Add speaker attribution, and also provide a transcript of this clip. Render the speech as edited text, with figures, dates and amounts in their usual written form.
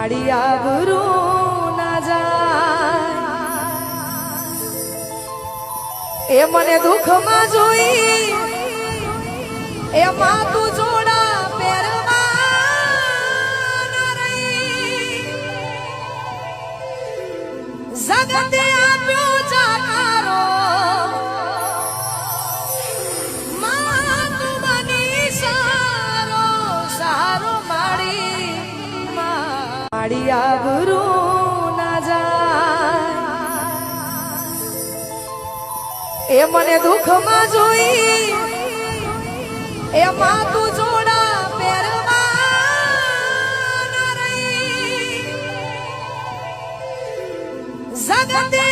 Speaker 1: માડી આબરૂ ના જાય એ મને દુઃખમાં જોઈ એમાં તું જોડા પહેરવા ના રહી જગતે આપ્યો જાકારો માં તું બની સારો સારો માડી આબરૂ ના જાય એ મને દુઃખમાં જોઈ એમાં તું જોડા પહેરવા ના રહી જગતે